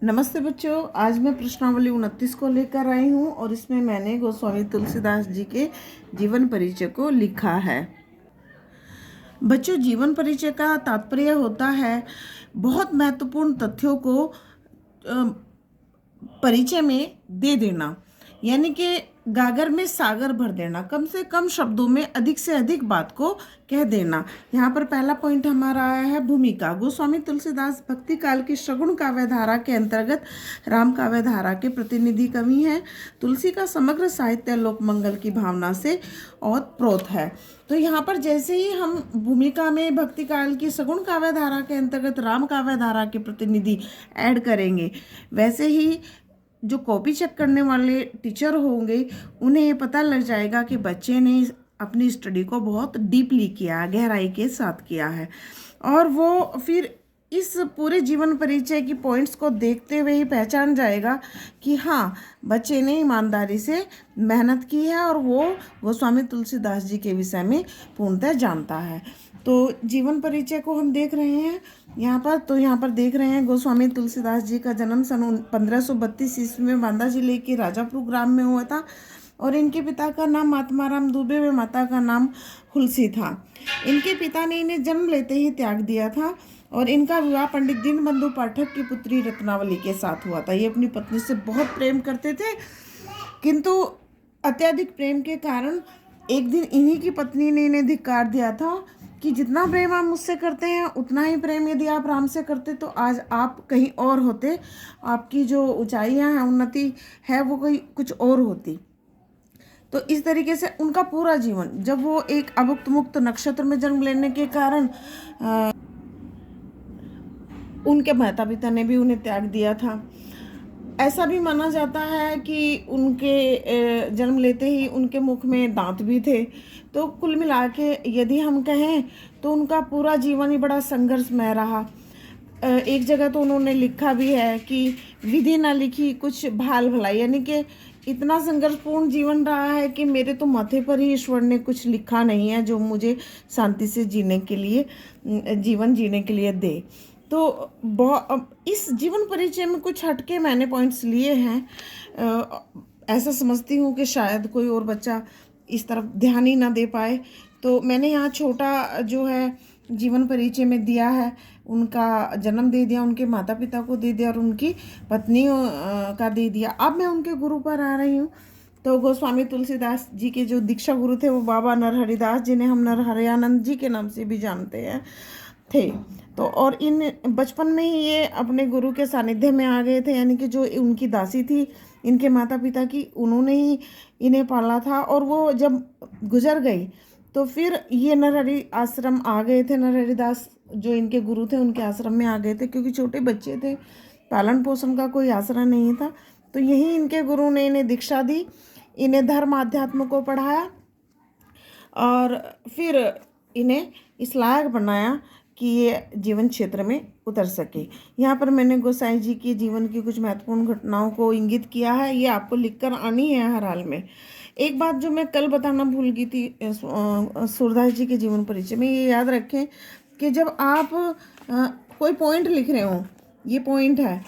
नमस्ते बच्चों, आज मैं प्रश्नावली 29 को लेकर आई हूँ और इसमें मैंने गोस्वामी तुलसीदास जी के जीवन परिचय को लिखा है। बच्चों, जीवन परिचय का तात्पर्य होता है बहुत महत्वपूर्ण तथ्यों को परिचय में दे देना, यानी कि गागर में सागर भर देना, कम से कम शब्दों में अधिक से अधिक बात को कह देना। यहाँ पर पहला पॉइंट हमारा आया है भूमिका। गोस्वामी तुलसीदास भक्ति काल की सगुण काव्य धारा के अंतर्गत राम काव्य धारा के प्रतिनिधि कवि हैं। तुलसी का समग्र साहित्य लोक मंगल की भावना से ओतप्रोत है। तो यहाँ पर जैसे ही हम भूमिका में भक्ति काल की सगुण काव्य धारा के अंतर्गत राम काव्य धारा के प्रतिनिधि ऐड करेंगे, वैसे ही जो कॉपी चेक करने वाले टीचर होंगे उन्हें ये पता लग जाएगा कि बच्चे ने अपनी स्टडी को बहुत डीपली किया, गहराई के साथ किया है, और वो फिर इस पूरे जीवन परिचय की पॉइंट्स को देखते हुए ही पहचान जाएगा कि हाँ, बच्चे ने ईमानदारी से मेहनत की है और वो गोस्वामी तुलसीदास जी के विषय में पूर्णतः जानता है। तो जीवन परिचय को हम देख रहे हैं यहाँ पर देख रहे हैं गोस्वामी तुलसीदास जी का जन्म सन 1532 ईस्वी में बांदा जिले के राजापुर ग्राम में हुआ था और इनके पिता का नाम आत्माराम दुबे व माता का नाम हुलसी था। इनके पिता ने इन्हें जन्म लेते ही त्याग दिया था और इनका विवाह पंडित दीनबंधु पाठक की पुत्री रत्नावली के साथ हुआ था। ये अपनी पत्नी से बहुत प्रेम करते थे, किंतु अत्यधिक प्रेम के कारण एक दिन इन्हीं की पत्नी ने इन्हें धिक्कार दिया था कि जितना प्रेम आप मुझसे करते हैं उतना ही प्रेम यदि आप राम से करते तो आज आप कहीं और होते, आपकी जो ऊंचाइयां हैं, उन्नति है, वो कहीं कुछ और होती। तो इस तरीके से उनका पूरा जीवन, जब वो एक अभुक्त मुक्त नक्षत्र में जन्म लेने के कारण उनके माता पिता ने भी उन्हें त्याग दिया था। ऐसा भी माना जाता है कि उनके जन्म लेते ही उनके मुख में दांत भी थे। तो कुल मिला के यदि हम कहें तो उनका पूरा जीवन ही बड़ा संघर्षमय रहा। एक जगह तो उन्होंने लिखा भी है कि विधि न लिखी कुछ भाल भलाई, यानी कि इतना संघर्षपूर्ण जीवन रहा है कि मेरे तो माथे पर ही ईश्वर ने कुछ लिखा नहीं है जो मुझे शांति से जीने के लिए, जीवन जीने के लिए दे। तो इस जीवन परिचय में कुछ हटके मैंने पॉइंट्स लिए हैं। ऐसा समझती हूँ कि शायद कोई और बच्चा इस तरफ ध्यान ही ना दे पाए, तो मैंने यहाँ छोटा जो है जीवन परिचय में दिया है, उनका जन्म दे दिया, उनके माता पिता को दे दिया और उनकी पत्नी का दे दिया। अब मैं उनके गुरु पर आ रही हूँ। तो गोस्वामी तुलसीदास जी के जो दीक्षा गुरु थे वो बाबा नरहरिदास, जिन्हें हम नरहरियानंद जी के नाम से भी जानते हैं, थे। तो और इन बचपन में ही ये अपने गुरु के सानिध्य में आ गए थे, यानी कि जो उनकी दासी थी इनके माता पिता की, उन्होंने ही इन्हें पाला था। और वो जब गुजर गई तो फिर ये नरहरि आश्रम आ गए थे। नरहरिदास जो इनके गुरु थे उनके आश्रम में आ गए थे, क्योंकि छोटे बच्चे थे, पालन पोषण का कोई आसरा नहीं था। तो यहीं इनके गुरु ने इन्हें दीक्षा दी, इन्हें धर्म अध्यात्म को पढ़ाया और फिर इन्हें इस लायक बनाया कि ये जीवन क्षेत्र में उतर सके। यहाँ पर मैंने गोसाई जी के जीवन की कुछ महत्वपूर्ण घटनाओं को इंगित किया है, ये आपको लिखकर आनी है हर हाल में। एक बात जो मैं कल बताना भूल गई थी सूरदास जी के जीवन परिचय में, ये याद रखें कि जब आप कोई पॉइंट लिख रहे हो, ये पॉइंट है,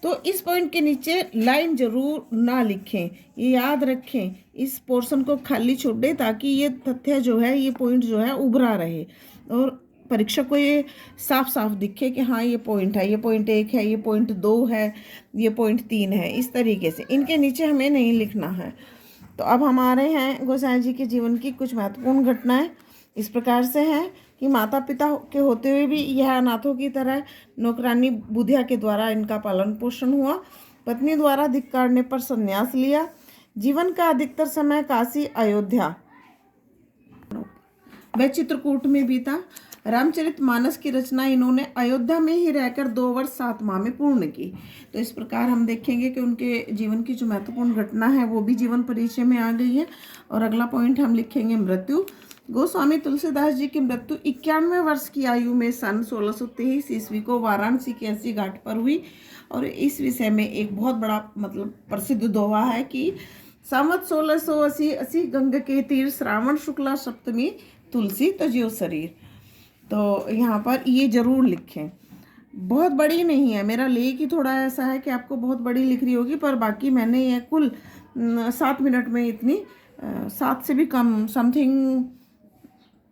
तो इस पॉइंट के नीचे लाइन जरूर ना लिखें, ये याद रखें। इस पोर्शन को खाली छोड़ दें ताकि ये तथ्य जो है, ये पॉइंट जो है उभरा रहे और परीक्षक को ये साफ साफ दिखे कि हाँ ये पॉइंट है, ये पॉइंट 1 है, ये पॉइंट 2 है, ये पॉइंट 3 है। इस तरीके से इनके नीचे हमें नहीं लिखना है। तो अब हम आ रहे हैं गोसाई जी के जीवन की कुछ महत्वपूर्ण घटनाएं। इस प्रकार से हैं कि माता पिता के होते हुए भी यह अनाथों की तरह नौकरानी बुधिया के द्वारा इनका पालन पोषण हुआ। पत्नी द्वारा धिक्कारने पर संन्यास लिया। जीवन का अधिकतर समय काशी, अयोध्या व चित्रकूट में बीता। रामचरितमानस की रचना इन्होंने अयोध्या में ही रहकर 2 वर्ष 7 माह में पूर्ण की। तो इस प्रकार हम देखेंगे कि उनके जीवन की जो महत्वपूर्ण घटना है वो भी जीवन परिचय में आ गई है। और अगला पॉइंट हम लिखेंगे मृत्यु। गोस्वामी तुलसीदास जी की मृत्यु 91 वर्ष की आयु में सन 1623 ईस्वी को वाराणसी के अस्सी घाट पर हुई। और इस विषय में एक बहुत बड़ा प्रसिद्ध दोहा है कि संवत 1680 गंग के तीर, श्रावण शुक्ला सप्तमी, तुलसी तजियो शरीर। तो यहाँ पर ये जरूर लिखें। बहुत बड़ी नहीं है, मेरा लेख ही थोड़ा ऐसा है कि आपको बहुत बड़ी लिख रही होगी, पर बाकी मैंने ये कुल 7 मिनट में इतनी 7 से भी कम समथिंग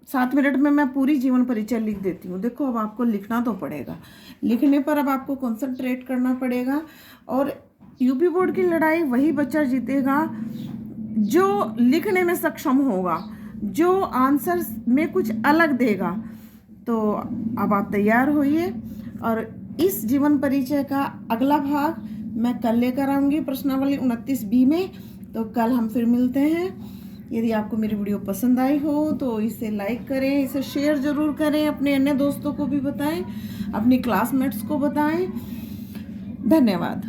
7 मिनट में मैं पूरी जीवन परिचय लिख देती हूँ। देखो अब आपको लिखना तो पड़ेगा, लिखने पर अब आपको कंसंट्रेट करना पड़ेगा। और यूपी बोर्ड की लड़ाई वही बच्चा जीतेगा जो लिखने में सक्षम होगा, जो आंसर में कुछ अलग देगा। तो अब आप तैयार होइए, और इस जीवन परिचय का अगला भाग मैं कल लेकर आऊँगी प्रश्नावली 29B में। तो कल हम फिर मिलते हैं। यदि आपको मेरी वीडियो पसंद आई हो तो इसे लाइक करें, इसे शेयर ज़रूर करें, अपने अन्य दोस्तों को भी बताएं, अपनी क्लासमेट्स को बताएं। धन्यवाद।